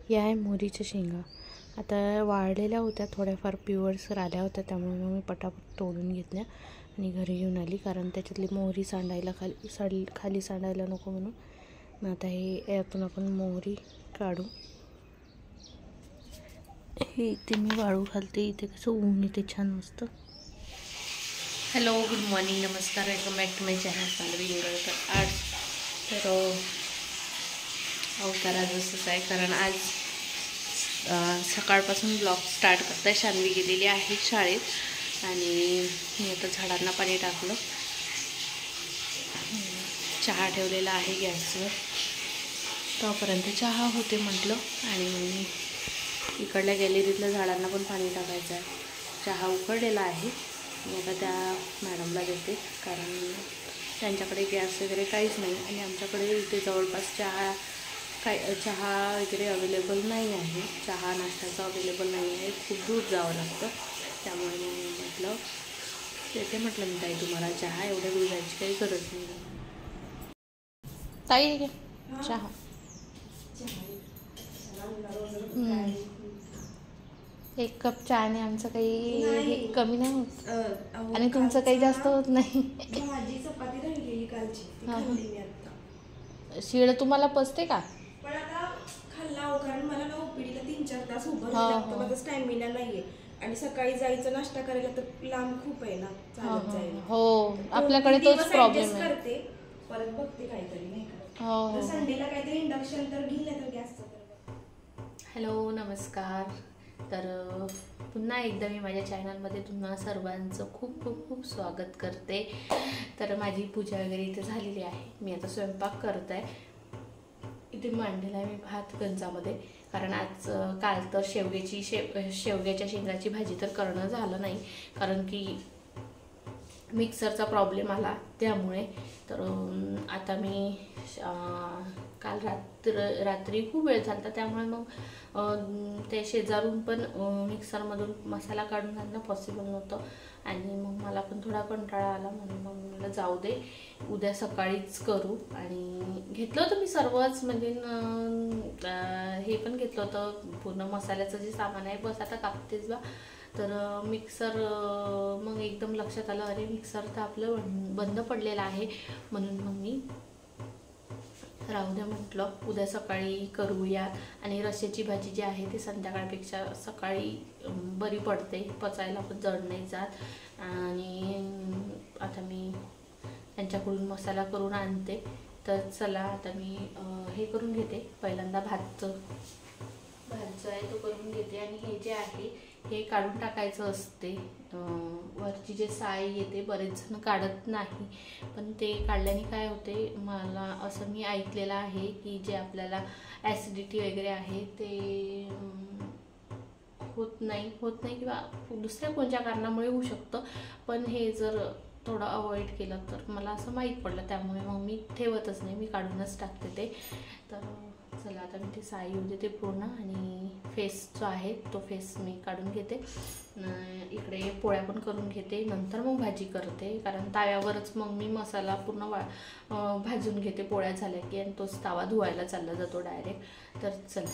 या आहे मोहरीच्या शेंगा. आता वाळलेल्या होत्या, थोड्याफार पिवळसर आल्या होत्या, त्यामुळे मग मी पटापट तोडून घेतल्या आणि घरी घेऊन आली, कारण त्याच्यातली मोहरी सांडायला खाली सांडायला नको म्हणून. मग आता हे यातून आपण मोहरी काढू. हे इथे मी वाळू घालते, इथे कसं ऊन येते छान मस्त. हॅलो, गुड मॉर्निंग, नमस्कार, welcome back to my channel Sanvi Ingalkar आज. तर अवतार आज असंच आहे, कारण आज सकाळपासून ब्लॉग स्टार्ट करताय. शान्वी गेलेली आहे शाळेत आणि मी आता झाडांना पाणी टाकलं. चहा ठेवलेला आहे गॅसवर, तोपर्यंत चहा होते म्हटलं. आणि मी इकडल्या गॅलरीतल्या झाडांना पण पाणी टाकायचं आहे. चहा उकळलेला आहे, मी आता त्या मॅडमला देते, कारण त्यांच्याकडे गॅस वगैरे काहीच नाही आणि आमच्याकडे इथे जवळपास चहा वगैरे अवेलेबल नाही आहे. चहा नाश्त्याचं अवेलेबल नाही आहे, खूप दूर जावं लागतं. त्यामुळे मग म्हटलं म्हटलं मी ताई तुम्हाला चहा एवढ्या दूर जायची काही गरज नाही. ताई चहा एक कप चहाने आमचं काही कमी नाही होत आणि तुमचं काही जास्त होत नाही. शिळ तुम्हाला पचते का? पण आता खाल्ला, कारण मला ना ओपीडीला 3-4 तास उभं राहावं लागतं, माझा स्टॅमिना नाहीये आणि सकाळी जायचं नाश्ता करायला तर लांब खूप आहे ना, चालत जायला. हो, आपल्याकडे तोच प्रॉब्लेम आहे. करते परत बघते काहीतरी, नाही का. संडेला काहीतरी इंडक्शन तर घेईल, तर गॅसचं. हॅलो, नमस्कार. तर पुन्हा एकदा मी माझ्या चॅनलमध्ये तुम्हा सर्वांचं खूप खूप खूप स्वागत करते. तर माझी पूजा वगैरे इथे झालेली आहे. मी आता स्वयंपाक करत आहे. इथे मांडलेला आहे मी भात गंजामध्ये, कारण काल तर शेवग्याच्या शेंगाची भाजी तर करणं झालं नाही, कारण की मिक्सरचा प्रॉब्लेम आला त्यामुळे. तर आता मी काल रात्री खूप वेळ झाला, त्यामुळे मग ते शेजारून पण मिक्सरमधून मसाला काढून आणणं पॉसिबल नव्हतं आणि मग मला पण थोडा कंटाळा आला, म्हणून मग मला जाऊ दे, उद्या सकाळीच करू. आणि घेतलं होतं मी सर्वच, म्हणजे हे पण घेतलं होतं पूर्ण मसाल्याचं जे सामान आहे, बस आता कापतेच बा. तर मिक्सर मग एकदम लक्षात आलं, अरे मिक्सर तर आपलं बंद पडलेलं आहे, म्हणून मग मी राहू द्या म्हटलं, उद्या सकाळी करूया. आणि रश्श्याची भाजी जी आहे ती संध्याकाळपेक्षा सकाळी बरी पडते, पचायला पण जड नाही जात. आणि आता मी त्यांच्याकडून मसाला करून आणते. तर चला आता मी हे करून घेते, पहिल्यांदा भात जो आहे तो करून घेते. आणि हे जे आहे हे काढून टाकायचं असते, वरची जे साय येते, बरेच जण काढत नाही, पण ते काढल्याने काय होते, मला असं मी ऐकलेलं आहे की जे आपल्याला ॲसिडिटी वगैरे आहे ते होत नाही किंवा दुसऱ्या कोणत्या कारणामुळे होऊ शकतं, पण हे जर थोडं अवॉइड केलं तर मला असं माहीत पडलं, त्यामुळे मग मी ठेवतच नाही, मी काढूनच टाकते ते. तर चला आता मी ते साई येऊ देते पूर्ण, आणि फेस जो आहे तो फेस मी काढून घेते. इकडे पोळ्या पण करून घेते, नंतर मग भाजी करते, कारण ताव्यावरच मग मी मसाला पूर्ण भाजून घेते पोळ्या झाल्या की, आणि तोच तावा धुवायला चालला जातो डायरेक्ट. तर चला,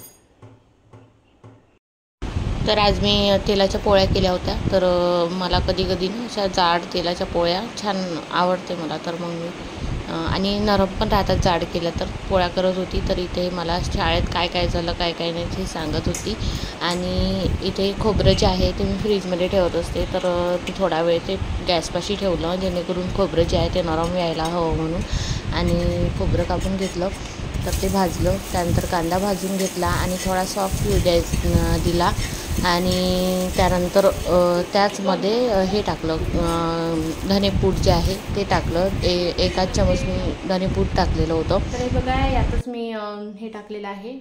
तर आज मी तेलाच्या पोळ्या केल्या होत्या. तर मला कधी कधी अशा जाड तेलाच्या पोळ्या छान आवडते मला, तर मग मी आणि नरम पण राहतात जाड केल्या तर. पोळ्या करत होती, तर इथे मला शाळेत काय काय झालं काय काय नाही ते सांगत होती. आणि इथे खोबरं जे आहे ते मी फ्रीजमध्ये ठेवत असते, तर थोडा वेळ ते गॅसपाशी ठेवलं, जेणेकरून खोबरं जे आहे ते नरम यायला हवं म्हणून. आणि खोबरं कापून घेतलं, तर ते भाजलं, त्यानंतर कांदा भाजून घेतला आणि थोडा सॉफ्ट होऊ दिला. आणि त्यानंतर त्याचमध्ये हे टाकलं, धनेपूड जे आहे ते टाकलं, 1 चमच मी धनेपूड टाकलेलं होतं. तर हे बघा, यातच मी हे टाकलेलं आहे,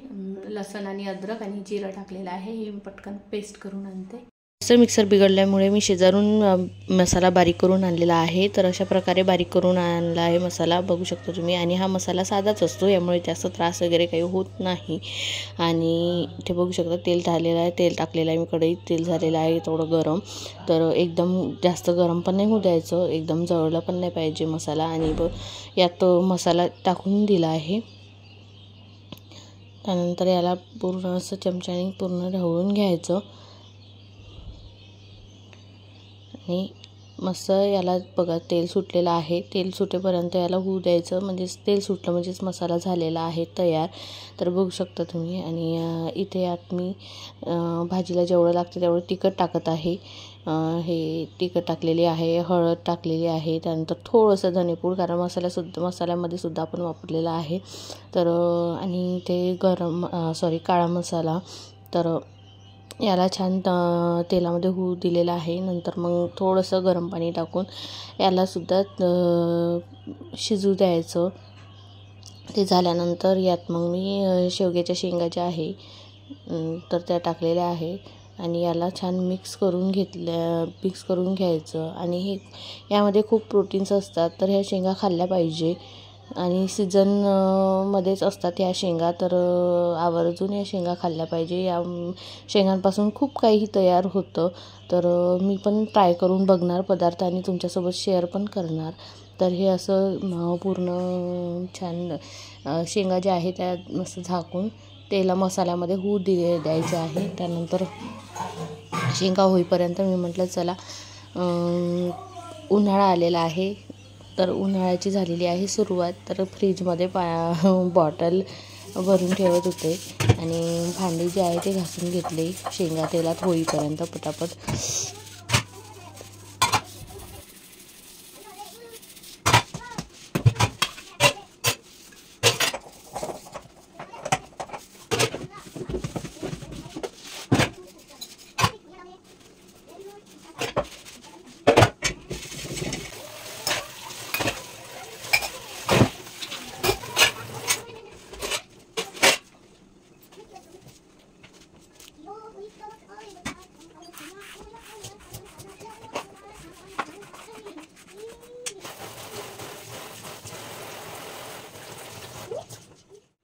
लसण आणि अद्रक आणि जिरं टाकलेलं आहे. हे मी पटकन पेस्ट करून आणते. मिक्सर बिघडल्यामुळे मी शेजारून मसाला बारीक करून आणलेला आहे. तर अशा प्रकारे बारीक करून आणला आहे मसाला, बघू शकता तुम्ही. आणि हा मसाला साधाच असतो, यामुळे जास्त त्रास वगैरे काही होत नाही. आणि इथे बघू शकता तेल झालेलं आहे, तेल टाकलेलं आहे मी कढईत, तेल झालेलं आहे थोडं गरम. तर एकदम जास्त गरम पण नाही होऊ द्यायचं, एकदम जळलं पण नाही पाहिजे मसाला. आणि यात मसाला टाकून दिला आहे. त्यानंतर याला पूर्ण असं चमच्याने पूर्ण ढवळून घ्यायचं आणि मस्त याला बघा तेल सुटलेलं आहे. तेल सुटेपर्यंत याला होऊ द्यायचं, म्हणजेच तेल सुटलं म्हणजेच मसाला झालेला आहे तयार. तर बघू शकता तुम्ही. आणि इथे यात मी भाजीला जेवढं लागतं तेवढं तिखट टाकत आहे. हे तिखट टाकलेली आहे, हळद टाकलेली आहे, त्यानंतर थोडंसं धनेपूड, कारण मसाल्यामध्ये सुद्धा आपण वापरलेला आहे. तर आणि ते काळा मसाला. तर याला छान तेलामध्ये होऊ दिलेलं आहे. नंतर मग थोडंसं गरम पाणी टाकून यालासुद्धा शिजू द्यायचं. ते झाल्यानंतर यात मग मी शेवग्याच्या शेंगा ज्या आहे तर त्या टाकलेल्या आहे आणि याला छान मिक्स करून घ्यायचं. आणि यामध्ये खूप प्रोटीन्स असतात, तर ह्या शेंगा खाल्ल्या पाहिजे. आणि सीझनमध्येच असतात या शेंगा, तर आवर्जून या शेंगा खाल्ल्या पाहिजे. या शेंगांपासून खूप काही तयार होतं. तर मी पण ट्राय करून बघणार पदार्थ आणि तुमच्यासोबत शेअर पण करणार. तर हे असं पूर्ण छान शेंगा ज्या आहेत त्या मस्त झाकून तेला मसाल्यामध्ये होऊ द्यायचे आहे. त्यानंतर शेंगा होईपर्यंत मी म्हटलं चला, उन्हाळा आलेला आहे, तर उन्हाळ्याची झालेली आहे सुरुवात. तर फ्रीजमध्ये बॉटल भरून ठेवत होते आणि भांडी जे आहे ते घासून घेतले शेंगा तेलात होईपर्यंत पटापट.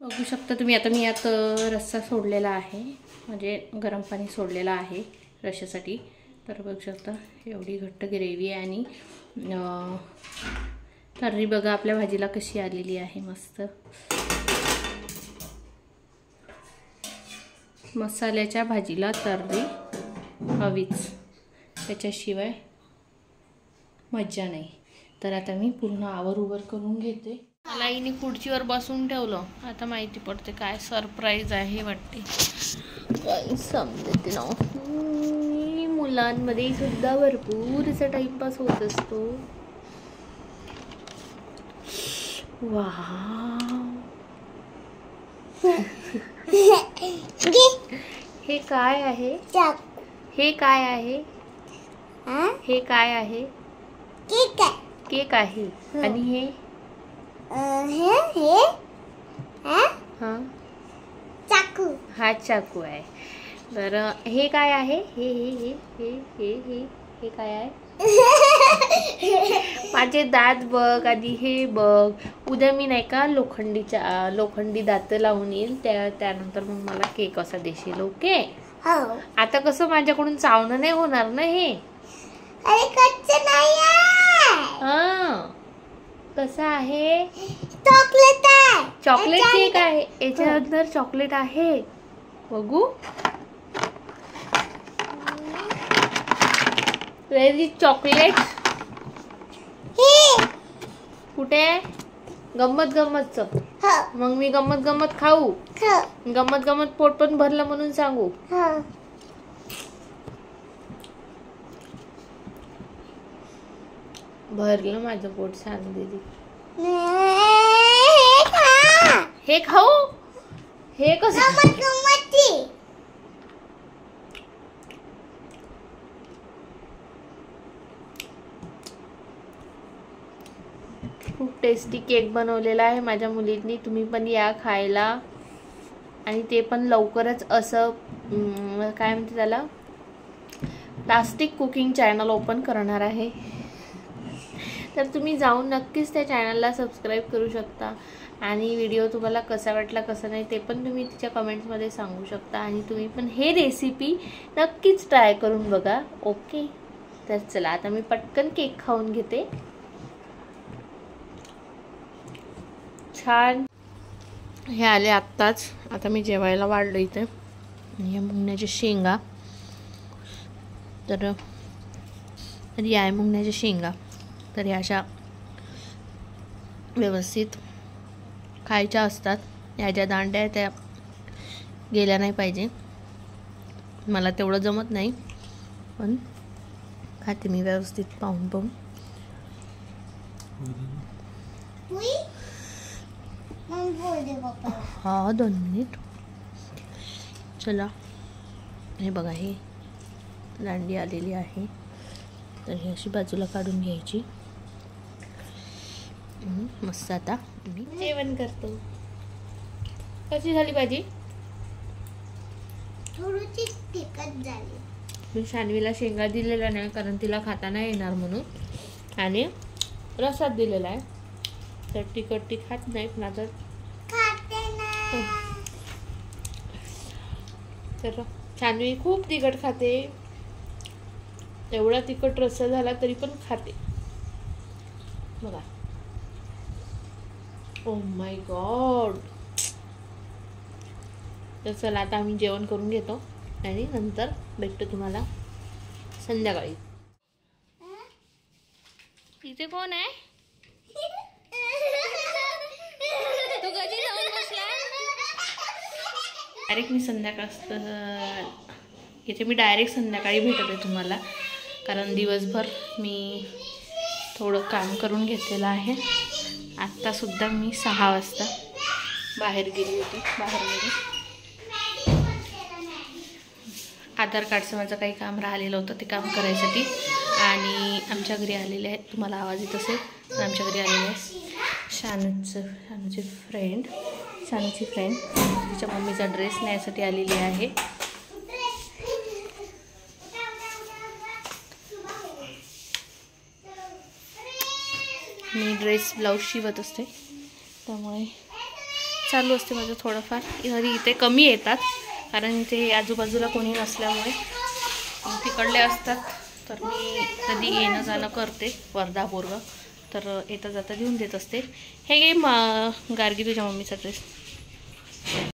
बघू शकता तुम्ही. आता मी यात रस्सा सोडलेला आहे, म्हणजे गरम पाणी सोडलेलं आहे रश्श्यासाठी. तर बघू शकता एवढी घट्ट ग्रेव्ही आहे आणि तर्री बघा आपल्या भाजीला कशी आलेली आहे. मस्त मसाल्याच्या भाजीला तर्री हवीच, त्याच्याशिवाय मज्जा नाही. तर आता मी पूर्ण आवर करून घेते. मला हिने खुर्चीवर बसून ठेवलं. आता माहिती पडते काय सरप्राईज आहे वाटते. काय समजते ना, मुलांमध्ये सुद्धा भरपूर असा टाइमपास होत असतो. वाव, हे काय आहे? हे काय आहे? हे काय आहे? केक आहे. आणि हे चाकू. हा चाकू आहे. तर हे काय आहे? हे हे हे हे हे हे हे काय आहे? माझे दात बघ आधी, हे बघ. उद्या मी नाही का लोखंडी दात लावून येईल, त्यानंतर मग मला केक असा देशील. ओके? आता कसं माझ्याकडून चावणं नाही होणार ना हे. अरे कच्चं नाही आहे. कसं आहे? चॉकलेट आहे. चॉकलेट केक आहे. याच्या अंदर चॉकलेट आहे. बघू. Where is chocolate? कुठे? गंमतचं. मग मी गंमत खाऊ? गंमत पोट पण भरलं म्हणून सांगू? भरलं माझं पोट, सांग दीदी. हे खाऊ? हे कसं? खूप टेस्टी केक बनवलेला आहे माझ्या मुलींनी. तुम्ही पण या खायला. आणि ते पण लवकरच असं काय म्हणते त्याला, प्लास्टिक कुकिंग चॅनल ओपन करणार आहे. तर तुम्ही जाऊन नक्कीच त्या चॅनलला सबस्क्राईब करू शकता. आणि व्हिडिओ तुम्हाला कसा वाटला कसा नाही ते पण तुम्ही तिच्या कमेंट्समध्ये सांगू शकता. आणि तुम्ही पण हे रेसिपी नक्कीच ट्राय करून बघा. ओके? तर चला आता मी पटकन केक खाऊन घेते. छान हे आले आत्ताच. आता मी जेवायला वाढलं इथे. या मुंगण्याच्या शेंगा, तर या आहे मुंगण्याच्या शेंगा. तर या अशा व्यवस्थित खायच्या असतात. या ज्या दांड्या त्या गेल्या नाही पाहिजे. मला तेवढं जमत नाही, पण खाते मी व्यवस्थित पाहून पाहून. हा 2 मिनिट. चला, हे बघा, हे दांडी आलेली आहे. तर ही अशी बाजूला काढून घ्यायची. मस्त. आता मी जेवण करतो. कशी झाली भाजी? थोडीशी तिखट झाली. मी शान्वीला शेंगा दिलेला नाही, कारण तिला खाता नाही येणार म्हणून, आणि रसात दिलेला आहे. तर तिखट ती खात नाही, पण आता तर शान्वी खूप तिखट खाते. एवढा तिखट रस्सा झाला तरी पण खाते बघा. Oh my God. तर चला, आता आम्ही जेवण करून घेतो आणि नंतर भेटतो तुम्हाला संध्याकाळी. इथे कोण आहे? तू कधी जाऊन बसला? डायरेक्ट मी इथे मी डायरेक्ट संध्याकाळी भेटते तुम्हाला, कारण दिवसभर मी थोडं काम करून घेतलेलं आहे. आत्तासुद्धा मी 6 वाजता बाहेर गेली होती. आधार कार्डचं माझं काही काम राहिलेलं होतं, ते काम करायसाठी. आणि आमच्या घरी आलेले आहेत, तुम्हाला आवाज येत असेल, तर आमच्या घरी आलेले आहे शानूची फ्रेंड. तिच्या मम्मीचा ड्रेस न्यायसाठी आलेली आहे. मी ड्रेस ब्लाऊज शिवत असते, त्यामुळे चालू असते माझं थोडंफार. घरी इथे कमी येतात, कारण इथे आजूबाजूला कोणी नसल्यामुळे तिकडले असतात. तर मी कधी येणं जाणं करते, वर्धा बोरगाव, तर येता जाता घेऊन देत असते. हे घे गार्गी तुझ्या मम्मीचा ड्रेस.